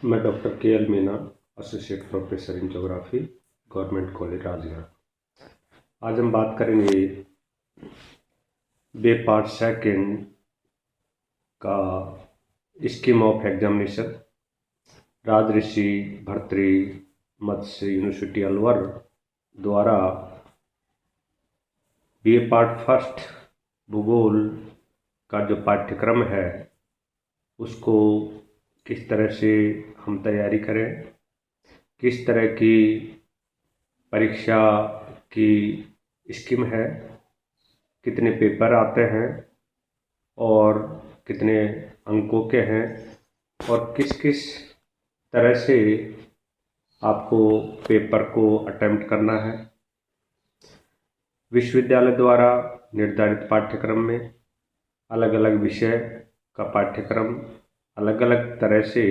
मैं doctor K L. Meena, associate professor in geography, government college Rajgarh. आज हम बात करेंगे बे पार्ट सेकेंड का scheme of examination. Rajrishi Bhartri Matsya university Alwar द्वारा बी ए पार्ट फर्स्ट भूगोल का जो पाठ्यक्रम है उसको किस तरह से हम तैयारी करें, किस तरह की परीक्षा की स्कीम है, कितने पेपर आते हैं और कितने अंकों के हैं और किस किस तरह से आपको पेपर को अटेम्प्ट करना है। विश्वविद्यालय द्वारा निर्धारित पाठ्यक्रम में अलग अलग विषय का पाठ्यक्रम अलग अलग तरह से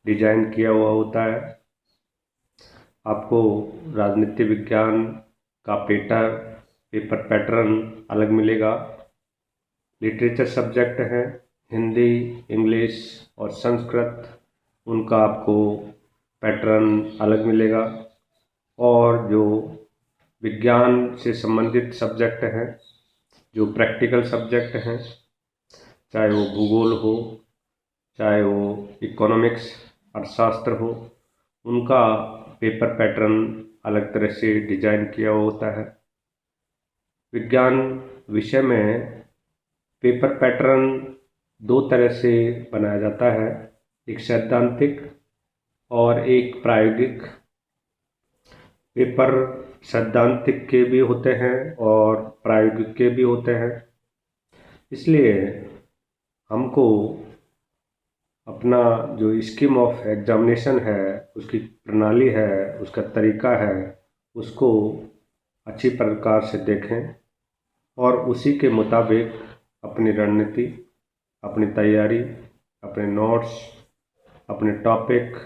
डिजाइन किया हुआ होता है। आपको राजनीति विज्ञान का पेपर पैटर्न अलग मिलेगा। लिटरेचर सब्जेक्ट हैं हिंदी, इंग्लिश और संस्कृत, उनका आपको पैटर्न अलग मिलेगा। और जो विज्ञान से संबंधित सब्जेक्ट हैं, जो प्रैक्टिकल सब्जेक्ट हैं, चाहे वो भूगोल हो, चाहे वो इकोनॉमिक्स अर्थशास्त्र हो, उनका पेपर पैटर्न अलग तरह से डिजाइन किया हुआ होता है। विज्ञान विषय में पेपर पैटर्न दो तरह से बनाया जाता है, एक सैद्धांतिक और एक प्रायोगिक। पेपर सैद्धांतिक के भी होते हैं और प्रायोगिक के भी होते हैं। इसलिए हमको अपना जो स्कीम ऑफ एग्जामिनेशन है, उसकी प्रणाली है, उसका तरीका है, उसको अच्छी प्रकार से देखें और उसी के मुताबिक अपनी रणनीति, अपनी तैयारी, अपने नोट्स, अपने टॉपिक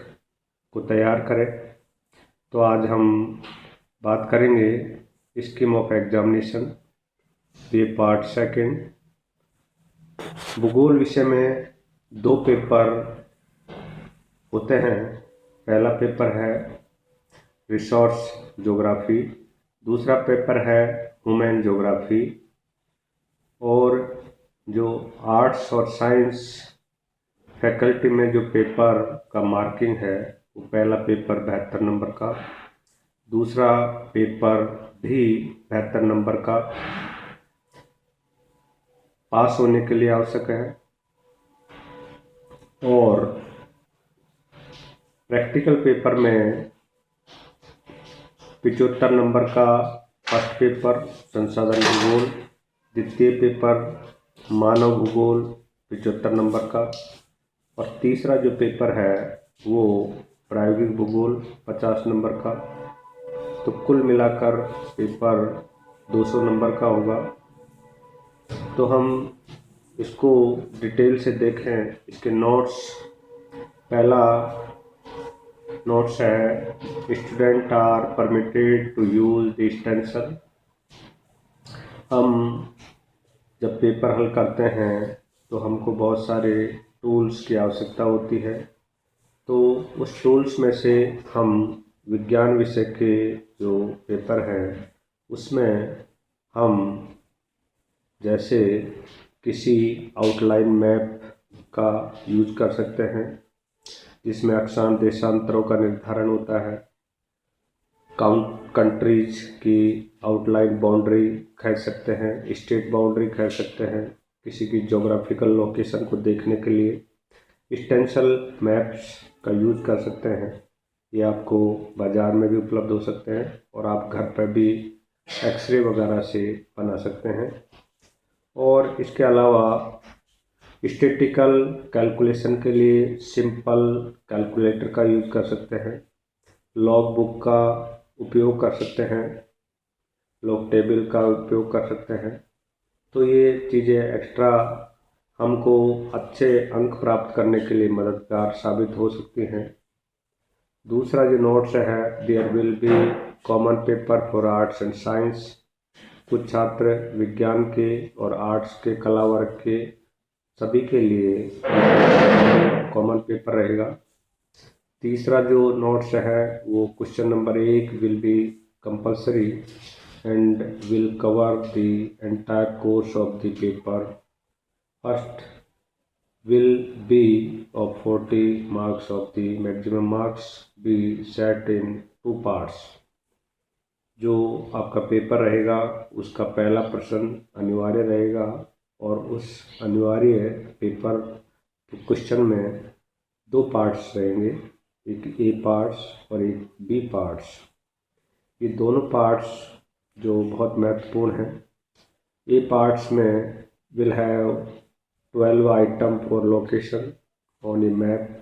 को तैयार करें। तो आज हम बात करेंगे scheme of examination B part second. भूगोल विषय में दो पेपर होते हैं। पहला पेपर है रिसोर्स ज्योग्राफी, दूसरा पेपर है ह्यूमन ज्योग्राफी। और जो आर्ट्स और साइंस फैकल्टी में जो पेपर का मार्किंग है, वो पहला पेपर 72 नंबर का, दूसरा पेपर भी 72 नंबर का पास होने के लिए आवश्यक है। और प्रैक्टिकल पेपर में 75 नंबर का फर्स्ट पेपर संसाधन भूगोल, द्वितीय पेपर मानव भूगोल 75 नंबर का, और तीसरा जो पेपर है वो प्रायोगिक भूगोल 50 नंबर का। तो कुल मिलाकर पेपर 200 नंबर का होगा। तो हम इसको डिटेल से देखें। इसके नोट्स, पहला नोट्स है student are permitted to use the stencil. हम जब पेपर हल करते हैं तो हमको बहुत सारे टूल्स की आवश्यकता होती है। तो उस टूल्स में से हम विज्ञान विषय के जो पेपर हैं उसमें हम जैसे किसी आउटलाइन मैप का यूज कर सकते हैं, जिसमें अक्षांश देशांतरों का निर्धारण होता है। कंट्रीज की आउटलाइन बाउंड्री खींच सकते हैं, स्टेट बाउंड्री खींच सकते हैं, किसी की ज्योग्राफिकल लोकेशन को देखने के लिए स्टेंसिल मैप्स का यूज कर सकते हैं। ये आपको बाज़ार में भी उपलब्ध हो सकते हैं और आप घर पर भी एक्सरे वगैरह से बना सकते हैं। और इसके अलावा स्टैटिकल कैलकुलेशन के लिए सिंपल कैलकुलेटर का यूज कर सकते हैं, लॉग बुक का उपयोग कर सकते हैं, लॉग टेबल का उपयोग कर सकते हैं। तो ये चीज़ें एक्स्ट्रा हमको अच्छे अंक प्राप्त करने के लिए मददगार साबित हो सकती हैं। दूसरा जो नोट्स है, there will be common paper for arts and science. कुछ छात्र विज्ञान के और आर्ट्स के, कला वर्ग के, सभी के लिए कॉमन पेपर रहेगा। तीसरा जो नोट्स है वो question number 1 will be compulsory and will cover the entire course of the paper. First will be of 40 marks of the maximum marks be set in 2 parts. जो आपका पेपर रहेगा उसका पहला प्रश्न अनिवार्य रहेगा और उस अनिवार्य पेपर के क्वेश्चन में 2 पार्ट्स रहेंगे, एक ए पार्ट्स और एक बी पार्ट्स। ये दोनों पार्ट्स जो बहुत महत्वपूर्ण हैं। ए पार्ट्स में will have 12 item for location on a map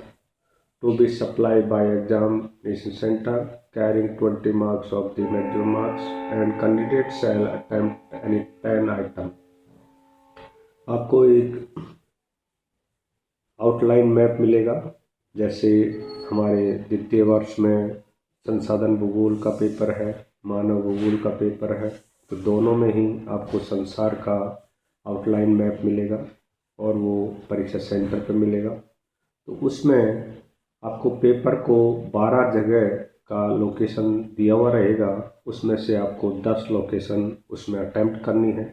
to be supplied by examination centre carrying 20 marks of the maximum marks and candidate shall attempt any 10 item। आपको एक outline map मिलेगा, जैसे हमारे द्वितीय वर्ष में संसाधन भूगोल का पेपर है, मानव भूगोल का पेपर है, तो दोनों में ही आपको संसार का आउटलाइन मैप मिलेगा और वो परीक्षा सेंटर पर मिलेगा। तो उसमें आपको पेपर को 12 जगह का लोकेशन दिया हुआ रहेगा, उसमें से आपको 10 लोकेशन उसमें अटेम्प्ट करनी है,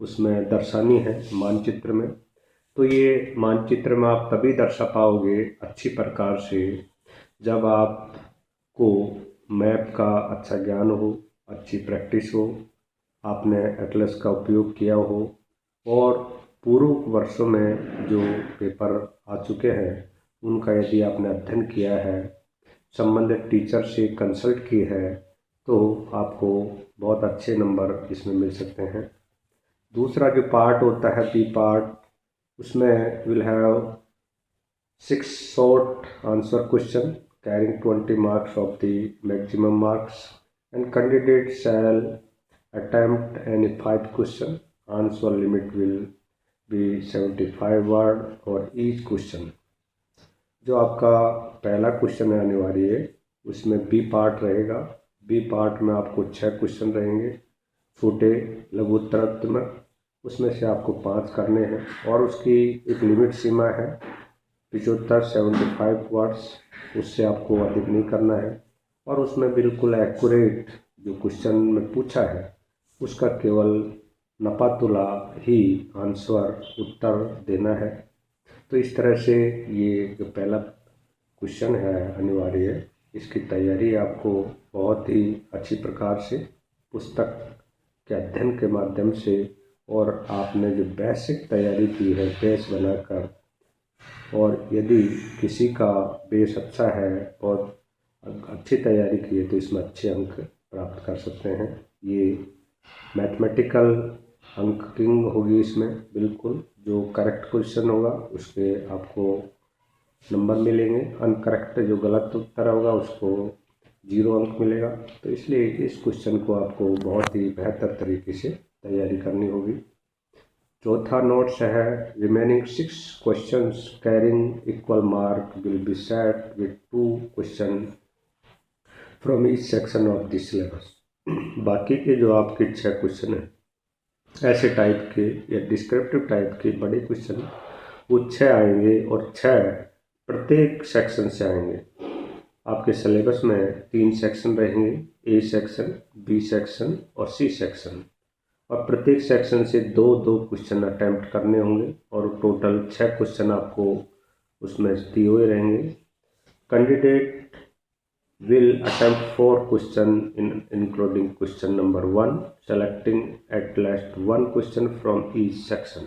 उसमें दर्शानी है मानचित्र में। तो ये मानचित्र में आप तभी दर्शा पाओगे अच्छी प्रकार से जब आपको मैप का अच्छा ज्ञान हो, अच्छी प्रैक्टिस हो, आपने एटलस का उपयोग किया हो और पूर्व वर्षों में जो पेपर आ चुके हैं उनका यदि आपने अध्ययन किया है, संबंधित टीचर से कंसल्ट की है, तो आपको बहुत अच्छे नंबर इसमें मिल सकते हैं। दूसरा जो पार्ट होता है बी पार्ट, उसमें will have 6 short answer question carrying 20 marks of the maximum marks and candidate shell attempt any 5 question. Answer limit will be 75 word और ईच क्वेश्चन। जो आपका पहला क्वेश्चन है अनिवार्य, उसमें बी पार्ट रहेगा। बी पार्ट में आपको 6 क्वेश्चन रहेंगे छोटे लघुत्तरात्मक, उसमें से आपको 5 करने हैं और उसकी एक लिमिट सीमा है 75 वर्ड्स, उससे आपको अधिक नहीं करना है और उसमें बिल्कुल एक्यूरेट जो क्वेश्चन में पूछा है उसका केवल नपातुला ही आंसर उत्तर देना है। तो इस तरह से ये जो पहला क्वेश्चन है अनिवार्य, इसकी तैयारी आपको बहुत ही अच्छी प्रकार से पुस्तक के अध्ययन के माध्यम से और आपने जो बेसिक तैयारी की है बेस बनाकर, और यदि किसी का बेस अच्छा है और अच्छी तैयारी की है तो इसमें अच्छे अंक प्राप्त कर सकते हैं। ये मैथमेटिकल अंकिंग होगी इसमें, बिल्कुल जो करेक्ट क्वेश्चन होगा उसके आपको नंबर मिलेंगे, अनकरेक्ट जो गलत उत्तर होगा उसको 0 अंक मिलेगा। तो इसलिए इस क्वेश्चन को आपको बहुत ही बेहतर तरीके से तैयारी करनी होगी। चौथा नोट्स है remaining 6 questions carrying equal mark will be set with 2 question from each section of the syllabus. बाकी के जो आपके 6 क्वेश्चन हैं ऐसे टाइप के या डिस्क्रिप्टिव टाइप के बड़े क्वेश्चन, वो 6 आएंगे और 6 प्रत्येक सेक्शन से आएंगे। आपके सिलेबस में 3 सेक्शन रहेंगे, ए सेक्शन, बी सेक्शन और सी सेक्शन, और प्रत्येक सेक्शन से 2-2 क्वेश्चन अटैम्प्ट करने होंगे और टोटल 6 क्वेश्चन आपको उसमें दिए हुए रहेंगे। Candidate will attempt 4 question including question number 1, selecting at least 1 question from each section।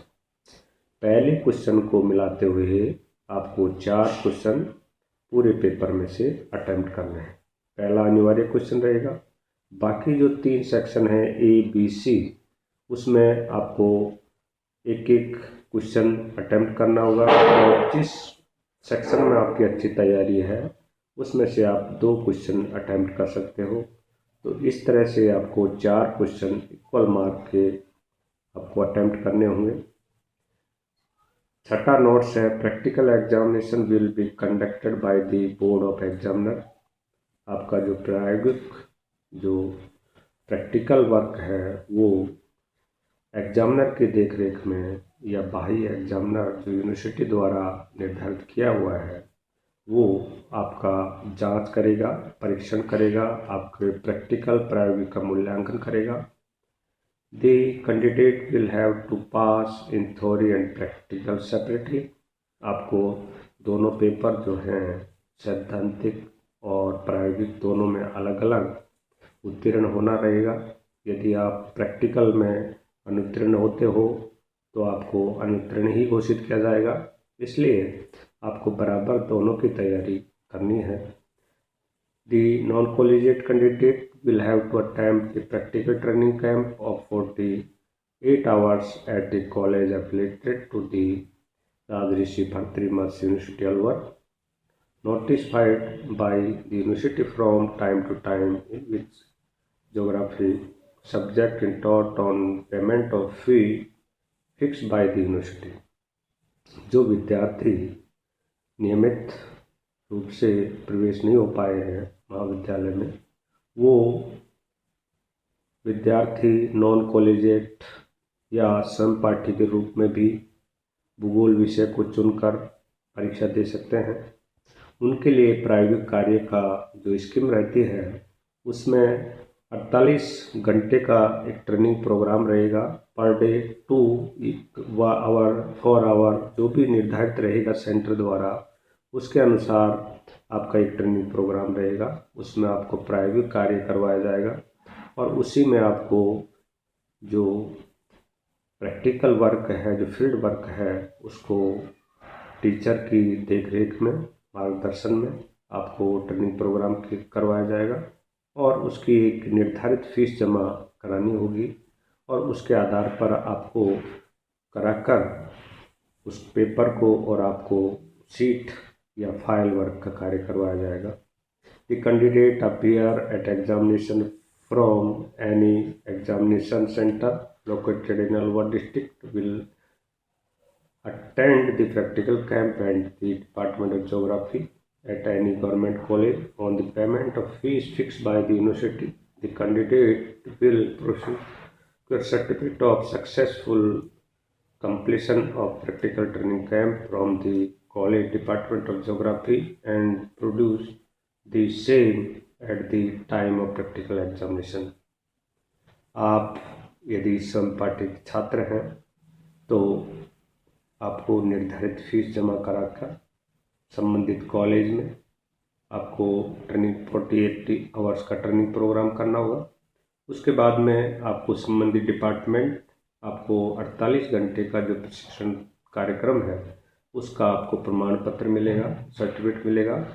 पहले क्वेश्चन को मिलाते हुए आपको 4 क्वेश्चन पूरे पेपर में से अटेम्प्ट करने हैं। पहला अनिवार्य क्वेश्चन रहेगा। बाकी जो 3 सेक्शन है ए बी सी, उसमें आपको एक एक क्वेश्चन अटेम्प्ट करना होगा और जिस सेक्शन में आपकी अच्छी तैयारी है उसमें से आप 2 क्वेश्चन अटेम्प्ट कर सकते हो। तो इस तरह से आपको 4 क्वेश्चन इक्वल मार्क के आपको अटेम्प्ट करने होंगे। छठा नोट्स है practical examination will be conducted by the board of examiner. आपका जो प्रायोगिक जो प्रैक्टिकल वर्क है वो एग्जामिनर की देखरेख में या बाह्य एग्जामिनर जो यूनिवर्सिटी द्वारा निर्धारित किया हुआ है वो आपका जांच करेगा, परीक्षण करेगा, आपके प्रैक्टिकल प्रायोगिक का मूल्यांकन करेगा। The candidate will have to pass in theory and practical separately। आपको दोनों पेपर जो हैं सैद्धांतिक और प्रायोगिक दोनों में अलग अलग उत्तीर्ण होना रहेगा। यदि आप प्रैक्टिकल में अनुत्तीर्ण होते हो तो आपको अनुत्तीर्ण ही घोषित किया जाएगा, इसलिए आपको बराबर दोनों की तैयारी करनी है। The non-collegiate candidate will have to attempt the practical training camp of 48 hours at the college affiliated to the Rajrishi Bhartrihari University Alwar, notified by the university from time to time, in which geography subject is taught on payment of fee fixed by the university। जो विद्यार्थी नियमित रूप से प्रवेश नहीं हो पाए हैं महाविद्यालय में, वो विद्यार्थी नॉन कॉलेजिएट या समपाठी के रूप में भी भूगोल विषय को चुनकर परीक्षा दे सकते हैं। उनके लिए प्रायोगिक कार्य का जो स्कीम रहती है उसमें 48 घंटे का एक ट्रेनिंग प्रोग्राम रहेगा, पर डे 2 आवर 4 आवर जो भी निर्धारित रहेगा सेंटर द्वारा, उसके अनुसार आपका एक ट्रेनिंग प्रोग्राम रहेगा। उसमें आपको प्रायोगिक कार्य करवाया जाएगा और उसी में आपको जो प्रैक्टिकल वर्क है, जो फील्ड वर्क है, उसको टीचर की देखरेख में, मार्गदर्शन में आपको ट्रेनिंग प्रोग्राम करवाया जाएगा और उसकी एक निर्धारित फीस जमा करानी होगी और उसके आधार पर आपको कराकर उस पेपर को और आपको सीट या फाइल वर्क का कार्य करवाया जाएगा। The candidate appear eight examination from any examination centre located in Alwar district will attend the practical camp and the Department of Geography at any government college on the payment of fees fixed by the university. The candidate will proceed to a certificate of successful completion of practical training camp from the college Department of Geography and produce the same at the time of practical examination। आप यदि समपाठी छात्र हैं तो आपको निर्धारित fees जमा कराकर संबंधित कॉलेज में आपको ट्रेनिंग 48 आवर्स का ट्रेनिंग प्रोग्राम करना होगा। उसके बाद में आपको संबंधित डिपार्टमेंट आपको 48 घंटे का जो प्रशिक्षण कार्यक्रम है उसका आपको प्रमाण पत्र मिलेगा, सर्टिफिकेट मिलेगा।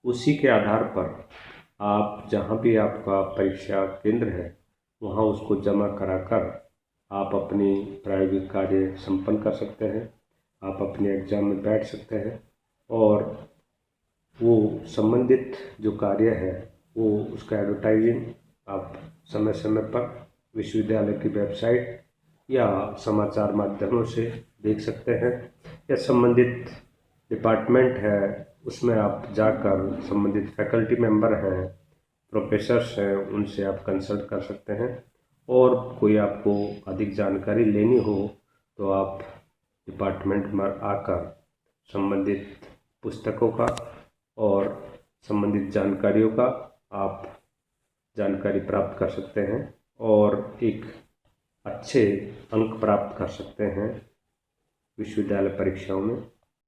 उसी के आधार पर आप जहाँ भी आपका परीक्षा केंद्र है वहाँ उसको जमा कराकर आप अपनी प्रायोगिक कार्य संपन्न कर सकते हैं, आप अपने एग्ज़ाम में बैठ सकते हैं और वो संबंधित जो कार्य है वो उसका एडवर्टाइजिंग आप समय समय पर विश्वविद्यालय की वेबसाइट या समाचार माध्यमों से देख सकते हैं या संबंधित डिपार्टमेंट है उसमें आप जाकर संबंधित फैकल्टी मेंबर हैं, प्रोफेसर्स हैं, उनसे आप कंसल्ट कर सकते हैं। और कोई आपको अधिक जानकारी लेनी हो तो आप डिपार्टमेंट में आकर संबंधित पुस्तकों का और संबंधित जानकारियों का आप जानकारी प्राप्त कर सकते हैं और एक अच्छे अंक प्राप्त कर सकते हैं विश्वविद्यालय परीक्षाओं में।